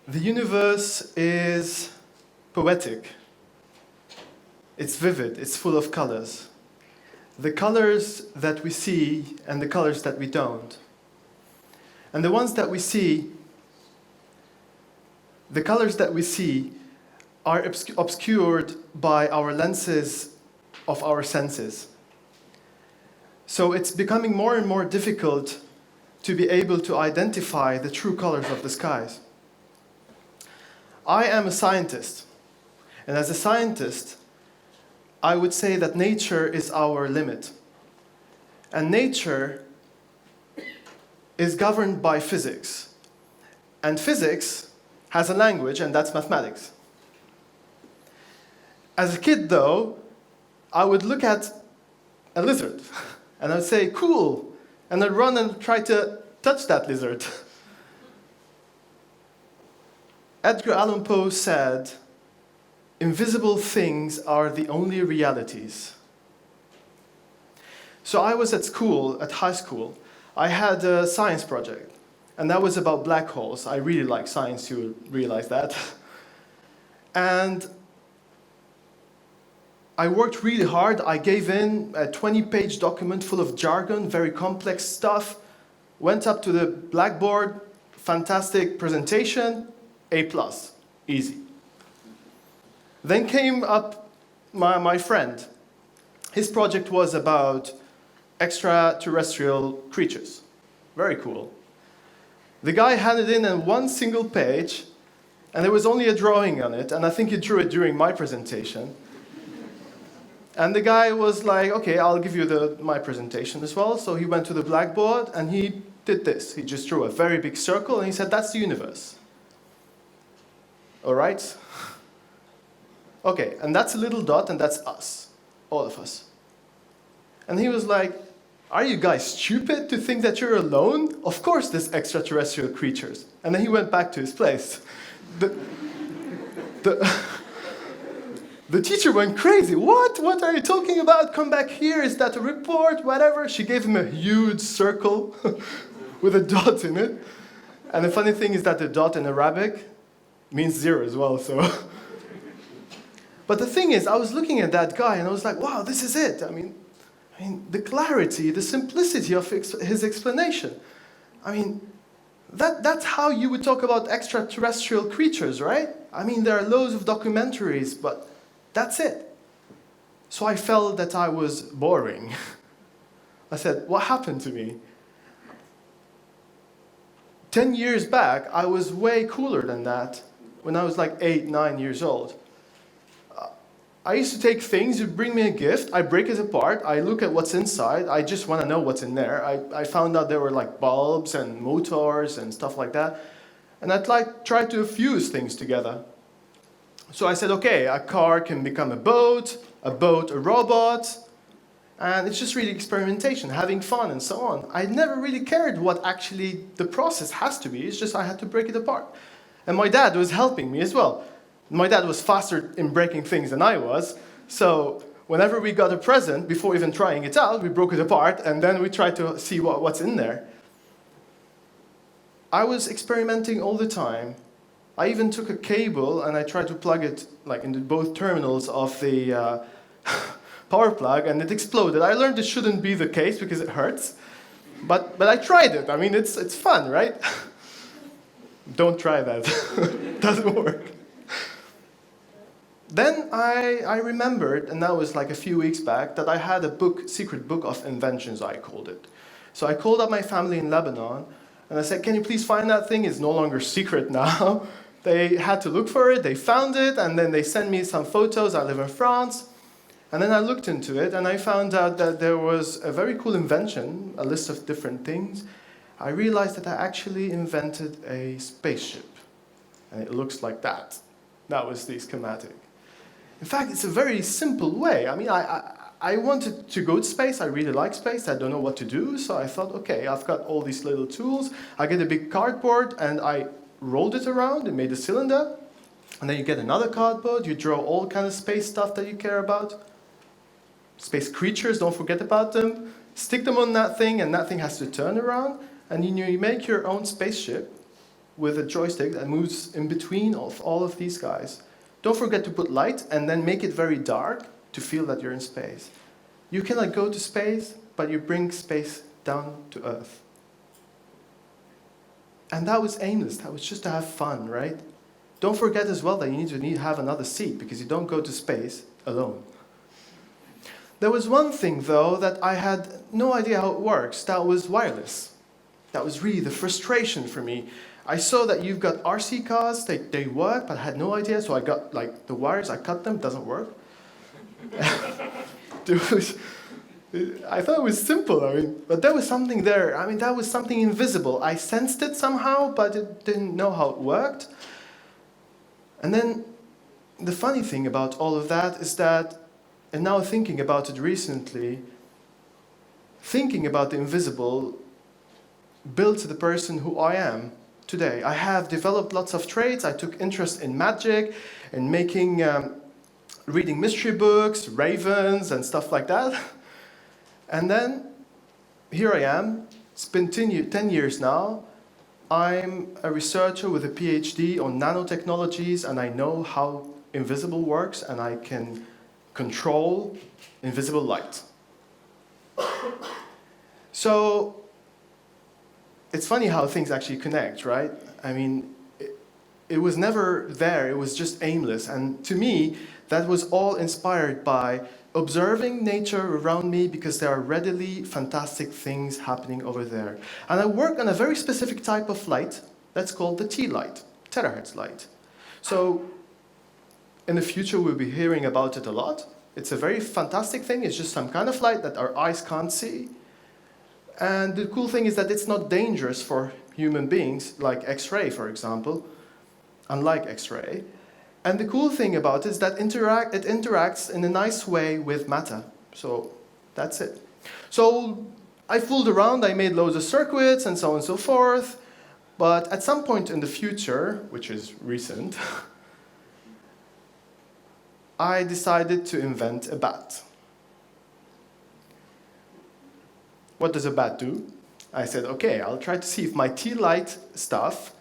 The universe is poetic. It's vivid, it's full of colors. The colors that we see and the colors that we don't. And the ones that we see, the colors that we see are obscured by our lenses of our senses. So it's becoming more and more difficult to be able to identify the true colors of the skies. I am a scientist, and as a scientist, I would say that nature is our limit. And nature is governed by physics. And physics has a language, and that's mathematics. As a kid, though, I would look at a lizard, and I'd say, cool, and I'd run and try to touch that lizard. Edgar Allan Poe said, "Invisible things are the only realities." So I was at school, at high school. I had a science project, and that was about black holes. I really like science, you realize that. And I worked really hard. I gave in a 20-page document full of jargon, very complex stuff. Went up to the blackboard, fantastic presentation, A+, easy. Then came up my friend. His project was about extraterrestrial creatures. Very cool. The guy handed in one single page, and there was only a drawing on it, and I think he drew it during my presentation. And the guy was like, okay, I'll give you my presentation as well. So he went to the blackboard, and he did this. He just drew a very big circle, and he said, that's the universe. All right? Okay, and that's a little dot, and that's us, all of us. And he was like, are you guys stupid to think that you're alone? Of course there's extraterrestrial creatures. And then he went back to his place. The teacher went crazy. What? What are you talking about? Come back here. Is that a report? Whatever. She gave him a huge circle with a dot in it. And the funny thing is that the dot in Arabic means 0 as well, so. But the thing is, I was looking at that guy and I was like, wow, this is it. I mean, the clarity, the simplicity of his explanation. I mean, that's how you would talk about extraterrestrial creatures, right? I mean, there are loads of documentaries, but that's it. So I felt that I was boring. I said, what happened to me? 10 years back, I was way cooler than that when I was like 8, 9 years old. I used to take things, you bring me a gift, I break it apart, I look at what's inside, I just want to know what's in there. I found out there were like bulbs and motors and stuff like that. And I'd try to fuse things together. So I said, okay, a car can become a boat a robot, and it's just really experimentation, having fun and so on. I never really cared what actually the process has to be, it's just I had to break it apart. And my dad was helping me as well. My dad was faster in breaking things than I was, so whenever we got a present, before even trying it out, we broke it apart, and then we tried to see what's in there. I was experimenting all the time. I even took a cable and I tried to plug it like into both terminals of the power plug, and it exploded. I learned it shouldn't be the case because it hurts, but I tried it. I mean, it's fun, right? Don't try that. Doesn't work. Then I remembered, and that was like a few weeks back, that I had a secret book of inventions, I called it. So I called up my family in Lebanon, and I said, can you please find that thing? It's no longer secret now. They had to look for it, they found it, and then they sent me some photos. I live in France. And then I looked into it, and I found out that there was a very cool invention, a list of different things. I realized that I actually invented a spaceship, and it looks like that. That was the schematic. In fact, it's a very simple way. I mean, I wanted to go to space. I really like space. I don't know what to do. So I thought, okay, I've got all these little tools. I get a big cardboard, and I rolled it around and made a cylinder. And then you get another cardboard. You draw all kind of space stuff that you care about. Space creatures, don't forget about them. Stick them on that thing, and that thing has to turn around. And you make your own spaceship. with a joystick that moves in between of all of these guys. Don't forget to put light and then make it very dark to feel that you're in space. You can like go to space, but you bring space down to Earth. And that was aimless. That was just to have fun, right? Don't forget as well that you need to have another seat because you don't go to space alone. There was one thing, though, that I had no idea how it works. That was wireless. That was really the frustration for me. I saw that you've got RC cars, they work, but I had no idea, so I got like the wires, I cut them, it doesn't work. I thought it was simple, but there was something there. That was something invisible. I sensed it somehow, but I didn't know how it worked. And then the funny thing about all of that is that, and now thinking about it recently, thinking about the invisible built the person who I am today. I have developed lots of traits. I took interest in magic, in making, reading mystery books, ravens, and stuff like that. And then, here I am. It's been 10 years now. I'm a researcher with a PhD on nanotechnologies, and I know how invisible works, and I can control invisible light. So, it's funny how things actually connect, right? It was never there, it was just aimless. And to me, that was all inspired by observing nature around me because there are readily fantastic things happening over there. And I work on a very specific type of light that's called the T light, terahertz light. So in the future, we'll be hearing about it a lot. It's a very fantastic thing. It's just some kind of light that our eyes can't see. And the cool thing is that it's not dangerous for human beings, like X-ray, for example, unlike X-ray. And the cool thing about it is that it interacts in a nice way with matter. So that's it. So I fooled around, I made loads of circuits and so on and so forth. But at some point in the future, which is recent, I decided to invent a bat. What does a bat do? I said, okay, I'll try to see if my T-light stuff,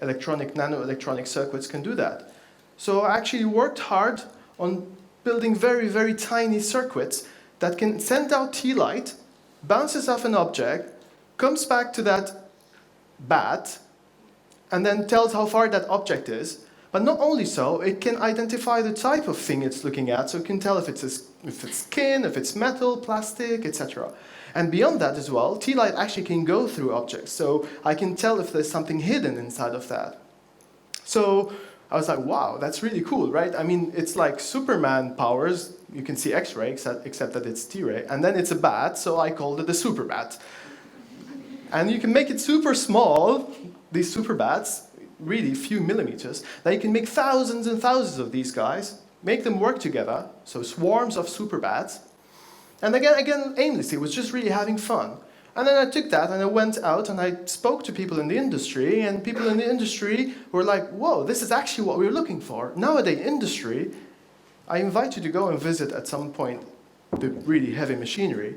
nanoelectronic circuits, can do that. So I actually worked hard on building very, very tiny circuits that can send out T-light, bounces off an object, comes back to that bat, and then tells how far that object is. But not only so, it can identify the type of thing it's looking at, so it can tell if it's skin, if it's metal, plastic, etc. And beyond that as well, T-light actually can go through objects, so I can tell if there's something hidden inside of that. So I was like, wow, that's really cool, right? It's like Superman powers. You can see X-ray, except that it's T-ray. And then it's a bat, so I called it a super bat. And you can make it super small, these super bats, really few millimeters. Now you can make thousands and thousands of these guys, make them work together, so swarms of super bats. And again, aimlessly, it was just really having fun. And then I took that and I went out and I spoke to people in the industry, and people in the industry were like, whoa, this is actually what we were looking for. Nowadays, industry, I invite you to go and visit at some point the really heavy machinery.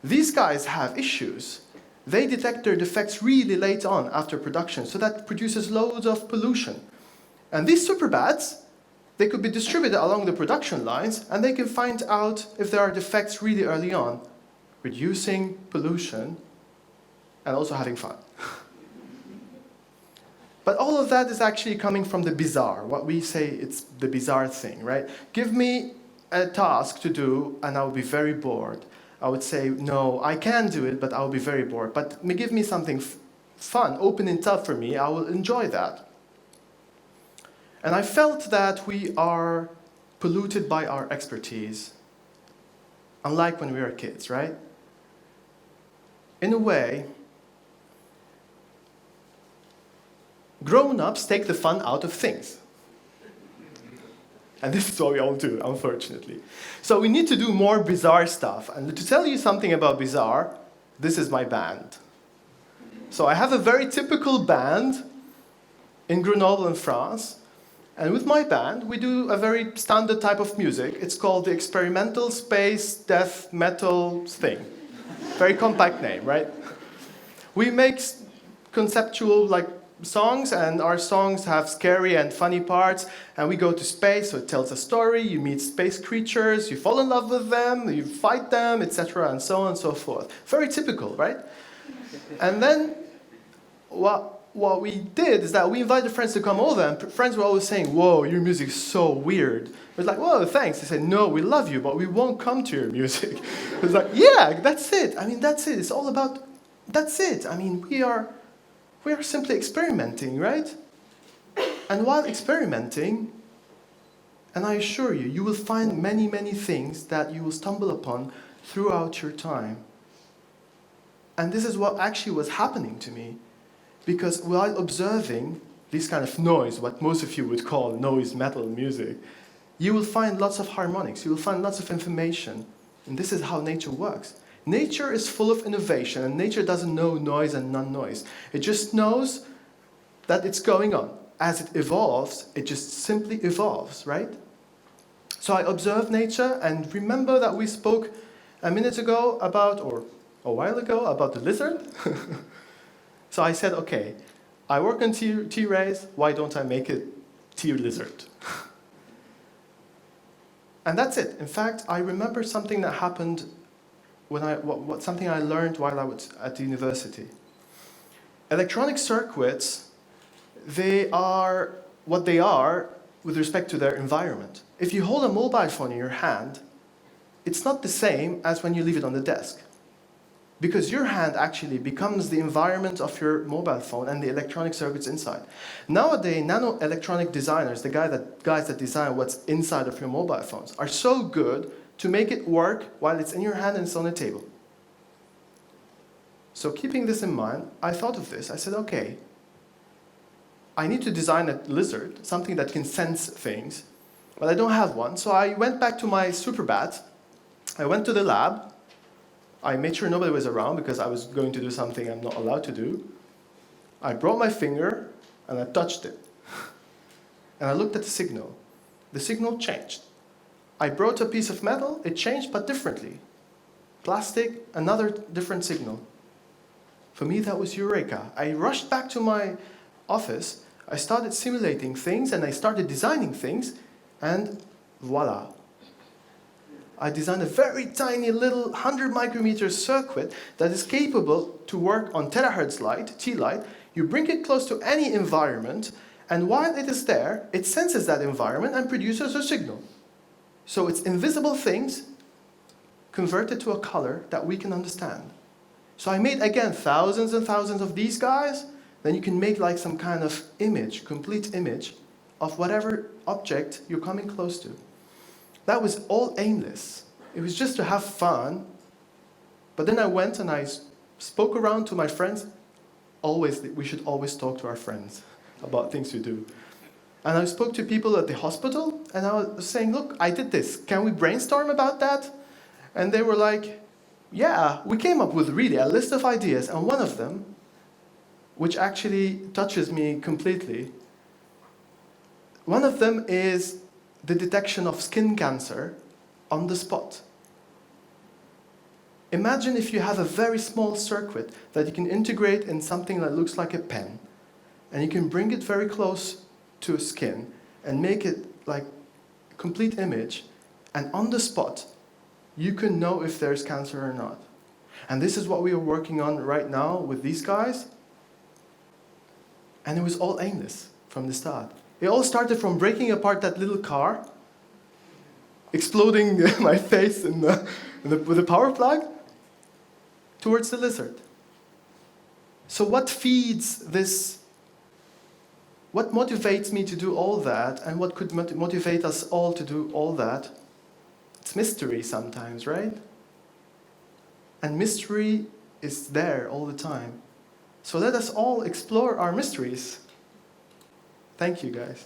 These guys have issues. They detect their defects really late on after production, so that produces loads of pollution. And these super bats, they could be distributed along the production lines, and they can find out if there are defects really early on, reducing pollution and also having fun. But all of that is actually coming from the bizarre, what we say it's the bizarre thing, right? Give me a task to do, and I'll be very bored. I would say, no, I can do it, but I'll be very bored. But give me something fun, open and tough for me, I will enjoy that. And I felt that we are polluted by our expertise, unlike when we were kids, right? In a way, grown-ups take the fun out of things. And this is what we all do, unfortunately. So we need to do more bizarre stuff. And to tell you something about bizarre, this is my band. So I have a very typical band in Grenoble in France. And with my band, we do a very standard type of music. It's called the experimental space death metal thing. Very compact name, right? We make conceptual, like songs, and our songs have scary and funny parts, and we go to space, so it tells a story, you meet space creatures, you fall in love with them, you fight them, etc., and so on and so forth. Very typical, right? And then what we did is that we invited friends to come over, and friends were always saying, whoa, your music's so weird. It was like, whoa, thanks. They said, no, we love you, but we won't come to your music. It was like, yeah, that's it. I mean, that's it. It's all about, that's it. I mean, we are simply experimenting, right? And while experimenting, and I assure you, you will find many, many things that you will stumble upon throughout your time. And this is what actually was happening to me. Because while observing this kind of noise, what most of you would call noise metal music, you will find lots of harmonics, you will find lots of information. And this is how nature works. Nature is full of innovation, and nature doesn't know noise and non-noise. It just knows that it's going on. As it evolves, it just simply evolves, right? So I observe nature, and remember that we spoke a minute ago about, or a while ago, about the lizard? So I said, okay, I work on T-rays, why don't I make it T-lizard? And that's it. In fact, I remember something that happened when something I learned while I was at the university. Electronic circuits, they are what they are with respect to their environment. If you hold a mobile phone in your hand, it's not the same as when you leave it on the desk. Because your hand actually becomes the environment of your mobile phone and the electronic circuits inside. Nowadays, nano-electronic designers, the guys that design what's inside of your mobile phones, are so good to make it work while it's in your hand and it's on the table. So keeping this in mind, I thought of this. I said, okay, I need to design a lizard, something that can sense things, but I don't have one. So I went back to my super bat. I went to the lab. I made sure nobody was around because I was going to do something I'm not allowed to do. I brought my finger and I touched it. And I looked at the signal. The signal changed. I brought a piece of metal, it changed but differently. Plastic, another different signal. For me, that was eureka. I rushed back to my office, I started simulating things and I started designing things, and voila. I designed a very tiny little 100 micrometer circuit that is capable to work on terahertz light, T-light. You bring it close to any environment, and while it is there, it senses that environment and produces a signal. So it's invisible things converted to a color that we can understand. So I made, again, thousands and thousands of these guys. Then you can make like some kind of image, complete image, of whatever object you're coming close to. That was all aimless. It was just to have fun. But then I went and I spoke around to my friends. We should always talk to our friends about things we do. And I spoke to people at the hospital, and I was saying, look, I did this. Can we brainstorm about that? And they were like, yeah, we came up with really a list of ideas, and one of them, which actually touches me completely, one of them is the detection of skin cancer on the spot. Imagine if you have a very small circuit that you can integrate in something that looks like a pen, and you can bring it very close to a skin and make it like a complete image, and on the spot, you can know if there's cancer or not. And this is what we are working on right now with these guys. And it was all aimless from the start. It all started from breaking apart that little car, exploding my face with a power plug, towards the lizard. So what feeds this? What motivates me to do all that, and what could motivate us all to do all that? It's mystery sometimes, right? And mystery is there all the time. So let us all explore our mysteries. Thank you, guys.